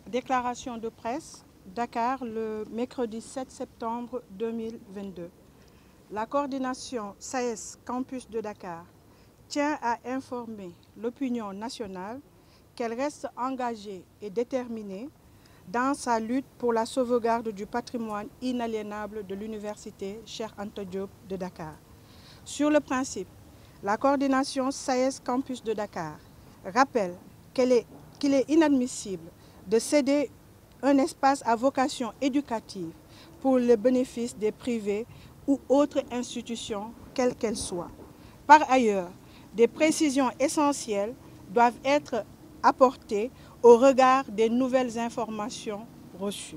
Déclaration de presse, Dakar, le mercredi 7 septembre 2022. La coordination SAES Campus de Dakar tient à informer l'opinion nationale qu'elle reste engagée et déterminée dans sa lutte pour la sauvegarde du patrimoine inaliénable de l'université Cheikh Anta Diop de Dakar. Sur le principe, la coordination SAES Campus de Dakar rappelle qu'il est inadmissible de céder un espace à vocation éducative pour le bénéfice des privés ou autres institutions, quelles qu'elles soient. Par ailleurs, des précisions essentielles doivent être apportées au regard des nouvelles informations reçues.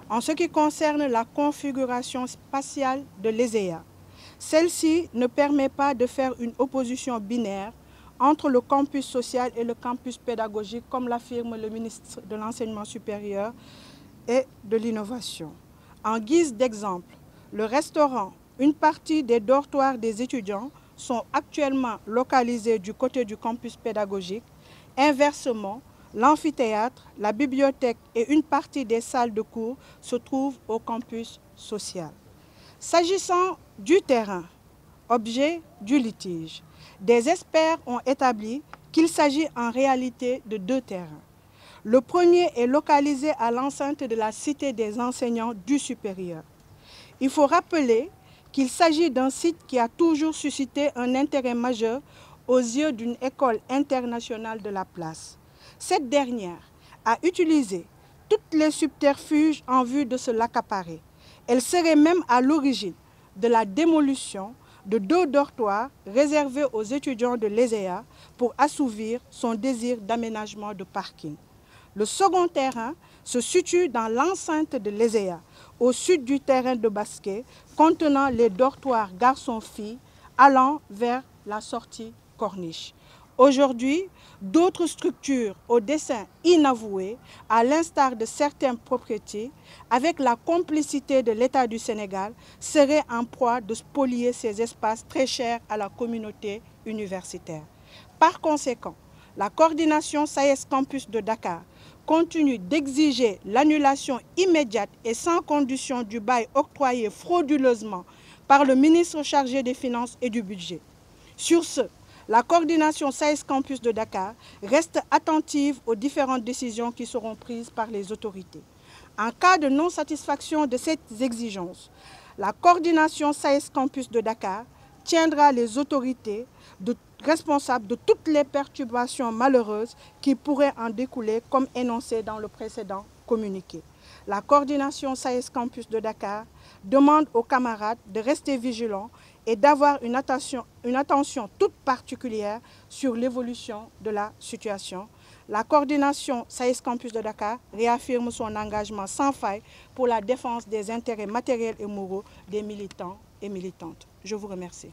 En ce qui concerne la configuration spatiale de l'ESEA, celle-ci ne permet pas de faire une opposition binaire entre le campus social et le campus pédagogique, comme l'affirme le ministre de l'Enseignement supérieur et de l'Innovation. En guise d'exemple, le restaurant, une partie des dortoirs des étudiants sont actuellement localisés du côté du campus pédagogique. Inversement, l'amphithéâtre, la bibliothèque et une partie des salles de cours se trouvent au campus social. S'agissant du terrain, objet du litige, des experts ont établi qu'il s'agit en réalité de deux terrains. Le premier est localisé à l'enceinte de la Cité des enseignants du supérieur. Il faut rappeler qu'il s'agit d'un site qui a toujours suscité un intérêt majeur aux yeux d'une école internationale de la place. Cette dernière a utilisé toutes les subterfuges en vue de se l'accaparer. Elle serait même à l'origine de la démolition de deux dortoirs réservés aux étudiants de l'ESEA pour assouvir son désir d'aménagement de parking. Le second terrain se situe dans l'enceinte de l'ESEA, au sud du terrain de basket, contenant les dortoirs garçons-filles allant vers la sortie Corniche. Aujourd'hui, d'autres structures au dessein inavoué, à l'instar de certains propriétaires, avec la complicité de l'État du Sénégal, seraient en proie de spolier ces espaces très chers à la communauté universitaire. Par conséquent, la coordination SAES Campus de Dakar continue d'exiger l'annulation immédiate et sans condition du bail octroyé frauduleusement par le ministre chargé des Finances et du Budget. Sur ce, la coordination SAES Campus de Dakar reste attentive aux différentes décisions qui seront prises par les autorités. En cas de non-satisfaction de ces exigences, la coordination SAES Campus de Dakar tiendra les autorités responsables de toutes les perturbations malheureuses qui pourraient en découler, comme énoncé dans le précédent communiqué. La coordination SAES Campus de Dakar demande aux camarades de rester vigilants et d'avoir une attention toute particulière sur l'évolution de la situation. La coordination SAES Campus de Dakar réaffirme son engagement sans faille pour la défense des intérêts matériels et moraux des militants et militantes. Je vous remercie.